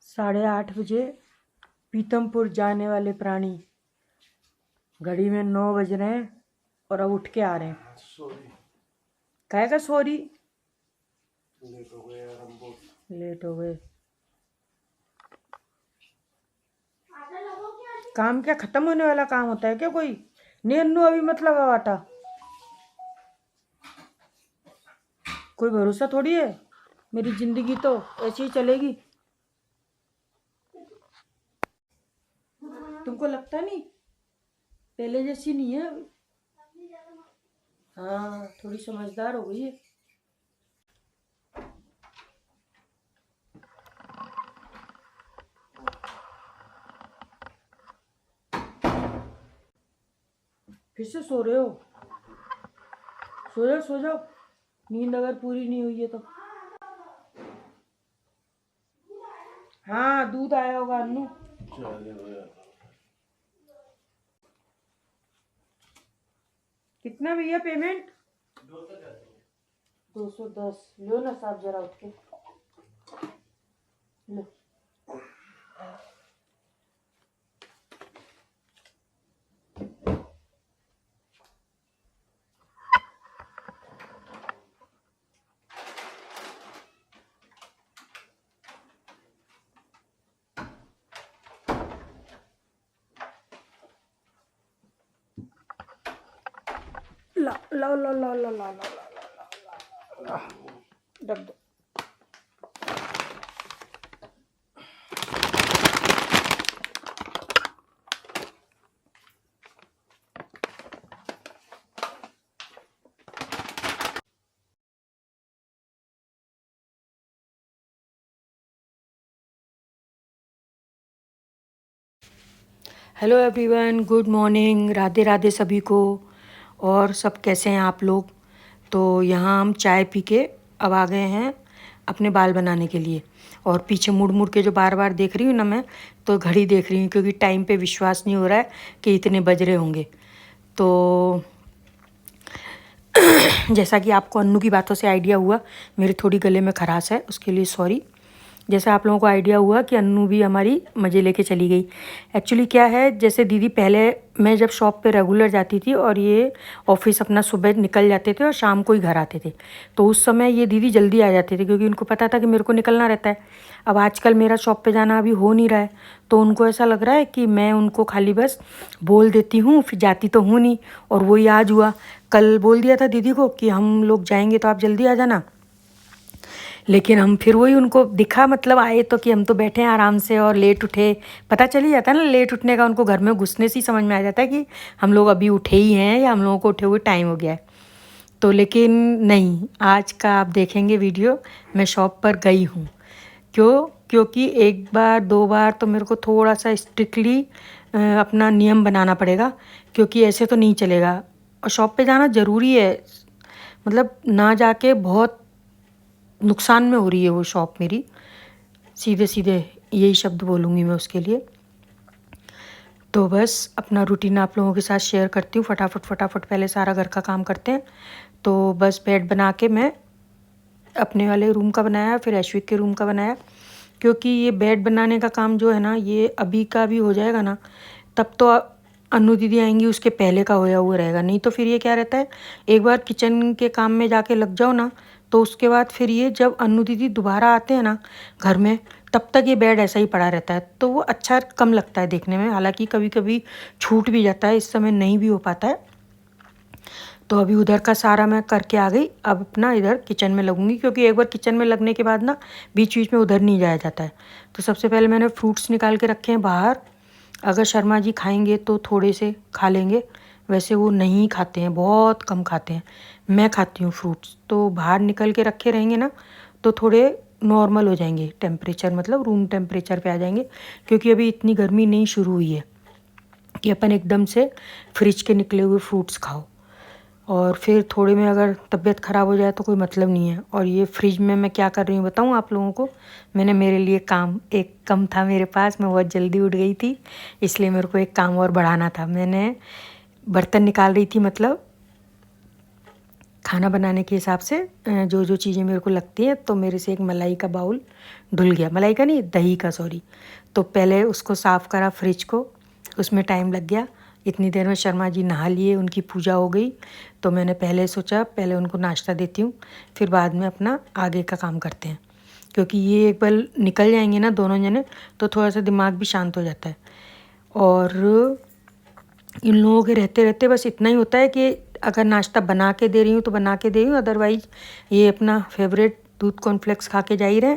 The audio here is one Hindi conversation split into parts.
8:30 पीतमपुर जाने वाले प्राणी घड़ी में 9 बज रहे हैं और अब उठ के आ रहे हैं। सॉरी, काहे का सॉरी? लेट हो गए यार, हम बहुत लेट हो गए। काम क्या खत्म होने वाला काम होता है क्या कोई? नहीं अन्नू, अभी मत लगाओ आटा, कोई भरोसा थोड़ी है। मेरी जिंदगी तो ऐसी ही चलेगी। तुमको लगता नहीं पहले जैसी नहीं है अभी? हाँ, थोड़ी समझदार हो गई है। फिर से सो रहे हो? सो जाओ सो जाओ, नींद अगर पूरी नहीं हुई है तो। हाँ, दूध आया होगा अन्नू। चले यार। कितना भैया पेमेंट? 210। लो ना साहब, जरा उठ के लो। ला ला ला ला ला ला ला ला, रख दो। Hello everyone, good morning, Radhe Radhe सभी को। और सब कैसे हैं आप लोग? तो यहाँ हम चाय पी के अब आ गए हैं अपने बाल बनाने के लिए। और पीछे मुड़ मुड़ के जो बार बार देख रही हूँ ना मैं, तो घड़ी देख रही हूँ क्योंकि टाइम पे विश्वास नहीं हो रहा है कि इतने बज रहे होंगे। तो जैसा कि आपको अन्नू की बातों से आइडिया हुआ, मेरे थोड़ी गले में खराश है, उसके लिए सॉरी। जैसे आप लोगों को आइडिया हुआ कि अन्नू भी हमारी मज़े लेके चली गई। एक्चुअली क्या है, जैसे दीदी पहले मैं जब शॉप पे रेगुलर जाती थी और ये ऑफिस अपना सुबह निकल जाते थे और शाम को ही घर आते थे, तो उस समय ये दीदी जल्दी आ जाते थे क्योंकि उनको पता था कि मेरे को निकलना रहता है। अब आजकल मेरा शॉप पे जाना अभी हो नहीं रहा है, तो उनको ऐसा लग रहा है कि मैं उनको खाली बस बोल देती हूँ, फिर जाती तो हूँ नहीं। और वही आज हुआ। कल बोल दिया था दीदी को कि हम लोग जाएंगे तो आप जल्दी आ जाना, लेकिन हम फिर वही उनको दिखा, मतलब आए तो कि हम तो बैठे हैं आराम से और लेट उठे। पता चल ही जाता है ना लेट उठने का, उनको घर में घुसने से ही समझ में आ जाता है कि हम लोग अभी उठे ही हैं या हम लोगों को उठे हुए टाइम हो गया है। तो लेकिन नहीं, आज का आप देखेंगे वीडियो, मैं शॉप पर गई हूँ। क्योंकि एक बार दो बार तो मेरे को थोड़ा सा स्ट्रिक्टली अपना नियम बनाना पड़ेगा, क्योंकि ऐसे तो नहीं चलेगा। और शॉप पे जाना ज़रूरी है, मतलब ना जाके बहुत नुकसान में हो रही है वो शॉप मेरी, सीधे सीधे यही शब्द बोलूँगी मैं उसके लिए। तो बस अपना रूटीन आप लोगों के साथ शेयर करती हूँ। फटाफट पहले सारा घर का काम करते हैं। तो बस बेड बना के मैं अपने वाले रूम का बनाया, फिर ऐश्विक के रूम का बनाया, क्योंकि ये बेड बनाने का काम जो है ना, ये अभी का भी हो जाएगा ना, तब तो अन्नू दीदी आएंगी उसके पहले का होया हुआ रहेगा। नहीं तो फिर ये क्या रहता है, एक बार किचन के काम में जाके लग जाओ ना, तो उसके बाद फिर ये जब अन्नू दीदी दोबारा आते हैं ना घर में, तब तक ये बेड ऐसा ही पड़ा रहता है, तो वो अच्छा कम लगता है देखने में। हालांकि कभी कभी छूट भी जाता है, इस समय नहीं भी हो पाता है। तो अभी उधर का सारा मैं करके आ गई, अब अपना इधर किचन में लगूंगी, क्योंकि एक बार किचन में लगने के बाद ना बीच बीच में उधर नहीं जाया जाता है। तो सबसे पहले मैंने फ्रूट्स निकाल के रखे हैं बाहर। अगर शर्मा जी खाएंगे तो थोड़े से खा लेंगे, वैसे वो नहीं खाते हैं, बहुत कम खाते हैं। मैं खाती हूँ फ्रूट्स, तो बाहर निकल के रखे रहेंगे ना तो थोड़े नॉर्मल हो जाएंगे टेम्परेचर, मतलब रूम टेम्परेचर पे आ जाएंगे। क्योंकि अभी इतनी गर्मी नहीं शुरू हुई है कि अपन एकदम से फ्रिज के निकले हुए फ्रूट्स खाओ, और फिर थोड़े में अगर तबीयत ख़राब हो जाए तो कोई मतलब नहीं है। और ये फ्रिज में मैं क्या कर रही हूँ बताऊँ आप लोगों को? मैंने मेरे लिए काम एक कम था मेरे पास, मैं बहुत जल्दी उठ गई थी, इसलिए मेरे को एक काम और बढ़ाना था। मैंने बर्तन निकाल रही थी, मतलब खाना बनाने के हिसाब से जो जो चीज़ें मेरे को लगती हैं, तो मेरे से एक मलाई का बाउल धुल गया, मलाई का नहीं, दही का, सॉरी। तो पहले उसको साफ़ करा फ्रिज को, उसमें टाइम लग गया। इतनी देर में शर्मा जी नहा लिए, उनकी पूजा हो गई। तो मैंने पहले सोचा पहले उनको नाश्ता देती हूँ, फिर बाद में अपना आगे का काम करते हैं, क्योंकि ये एक बार निकल जाएंगे ना दोनों जने, तो थोड़ा सा दिमाग भी शांत हो जाता है। और इन लोगों के रहते रहते बस इतना ही होता है कि अगर नाश्ता बना के दे रही हूँ तो बना के दे रही हूँ, अदरवाइज़ ये अपना फेवरेट दूध कॉर्नफ्लेक्स खा के जा ही रहे।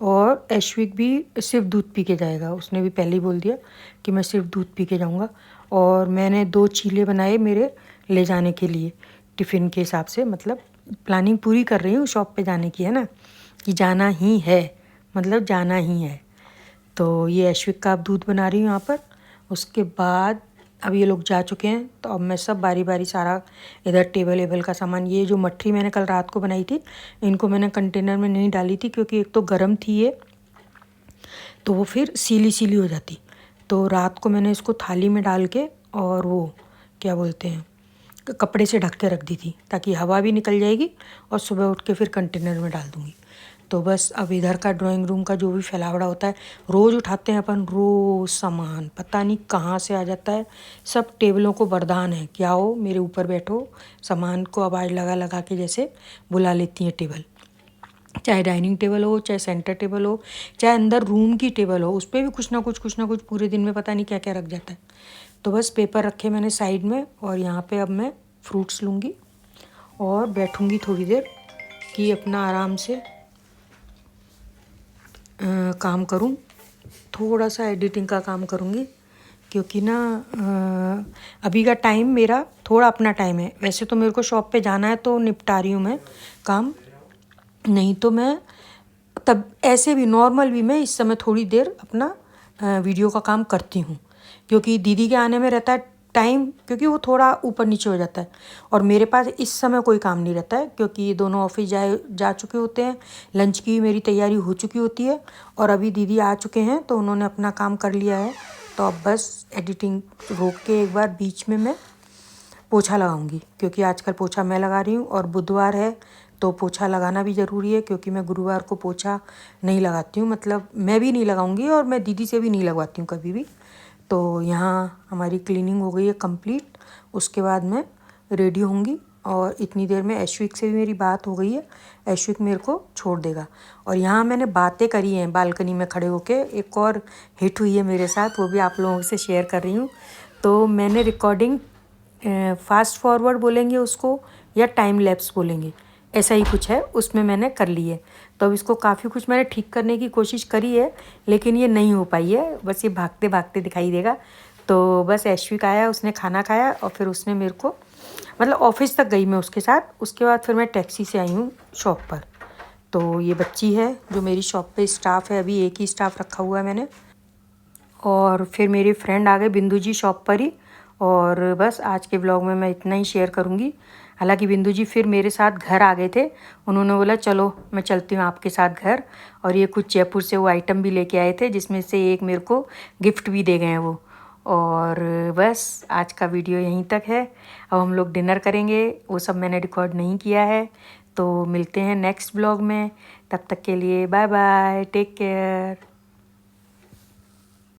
और ऐश्विक भी सिर्फ दूध पी के जाएगा, उसने भी पहले ही बोल दिया कि मैं सिर्फ दूध पी के जाऊँगा। और मैंने 2 चीले बनाए मेरे ले जाने के लिए टिफ़िन के हिसाब से, मतलब प्लानिंग पूरी कर रही हूँ शॉप पे जाने की, है ना, कि जाना ही है, मतलब जाना ही है। तो ये ऐश्विक का अब दूध बना रही हूँ यहाँ पर। उसके बाद अब ये लोग जा चुके हैं, तो अब मैं सब बारी बारी सारा इधर टेबल वेबल का सामान, ये जो मठरी मैंने कल रात को बनाई थी, इनको मैंने कंटेनर में नहीं डाली थी क्योंकि एक तो गर्म थी ये, तो वो फिर सीली सीली हो जाती। तो रात को मैंने इसको थाली में डाल के और वो क्या बोलते हैं, कपड़े से ढक के रख दी थी, ताकि हवा भी निकल जाएगी और सुबह उठ के फिर कंटेनर में डाल दूँगी। तो बस अब इधर का ड्राइंग रूम का जो भी फैलावड़ा होता है, रोज़ उठाते हैं अपन, रोज़ सामान पता नहीं कहाँ से आ जाता है। सब टेबलों को वरदान है कि आओ मेरे ऊपर बैठो, सामान को आवाज़ लगा लगा के जैसे बुला लेती हैं टेबल। चाहे डाइनिंग टेबल हो, चाहे सेंटर टेबल हो, चाहे अंदर रूम की टेबल हो, उस पर भी कुछ ना कुछ पूरे दिन में पता नहीं क्या क्या रख जाता है। तो बस पेपर रखे मैंने साइड में, और यहाँ पे अब मैं फ्रूट्स लूँगी और बैठूँगी थोड़ी देर कि अपना आराम से काम करूं। थोड़ा सा एडिटिंग का काम करूंगी, क्योंकि ना अभी का टाइम मेरा थोड़ा अपना टाइम है। वैसे तो मेरे को शॉप पे जाना है तो निपटा रही हूँ मैं काम, नहीं तो मैं तब ऐसे भी नॉर्मल भी मैं इस समय थोड़ी देर अपना वीडियो का काम करती हूँ, क्योंकि दीदी के आने में रहता है टाइम, क्योंकि वो थोड़ा ऊपर नीचे हो जाता है। और मेरे पास इस समय कोई काम नहीं रहता है, क्योंकि ये दोनों ऑफिस जा चुके होते हैं, लंच की मेरी तैयारी हो चुकी होती है, और अभी दीदी आ चुके हैं तो उन्होंने अपना काम कर लिया है। तो अब बस एडिटिंग रोक के एक बार बीच में मैं पोछा लगाऊंगी, क्योंकि आजकल पोछा मैं लगा रही हूँ, और बुधवार है तो पोछा लगाना भी ज़रूरी है, क्योंकि मैं गुरुवार को पोछा नहीं लगाती हूँ, मतलब मैं भी नहीं लगाऊंगी और मैं दीदी से भी नहीं लगवाती हूँ कभी भी। तो यहाँ हमारी क्लीनिंग हो गई है कंप्लीट, उसके बाद मैं रेडी होंगी, और इतनी देर में ऐश्विक से भी मेरी बात हो गई है, ऐश्विक मेरे को छोड़ देगा। और यहाँ मैंने बातें करी हैं बालकनी में खड़े होके, एक और हिट हुई है मेरे साथ, वो भी आप लोगों से शेयर कर रही हूँ। तो मैंने रिकॉर्डिंग फास्ट फॉरवर्ड बोलेंगे उसको या टाइम लैप्स बोलेंगे, ऐसा ही कुछ है, उसमें मैंने कर ली है। तो अब इसको काफ़ी कुछ मैंने ठीक करने की कोशिश करी है, लेकिन ये नहीं हो पाई है, बस ये भागते भागते दिखाई देगा। तो बस ऐश्विक आया, उसने खाना खाया और फिर उसने मेरे को, मतलब ऑफिस तक गई मैं उसके साथ, उसके बाद फिर मैं टैक्सी से आई हूँ शॉप पर। तो ये बच्ची है जो मेरी शॉप पे स्टाफ है, अभी एक ही स्टाफ रखा हुआ है मैंने। और फिर मेरी फ्रेंड आ गए बिंदु जी शॉप पर ही। और बस आज के ब्लॉग में मैं इतना ही शेयर करूँगी। हालांकि बिंदु जी फिर मेरे साथ घर आ गए थे, उन्होंने बोला चलो मैं चलती हूँ आपके साथ घर, और ये कुछ जयपुर से वो आइटम भी लेके आए थे, जिसमें से एक मेरे को गिफ्ट भी दे गए हैं वो। और बस आज का वीडियो यहीं तक है। अब हम लोग डिनर करेंगे, वो सब मैंने रिकॉर्ड नहीं किया है। तो मिलते हैं नेक्स्ट ब्लॉग में, तब तक के लिए बाय बाय, टेक केयर।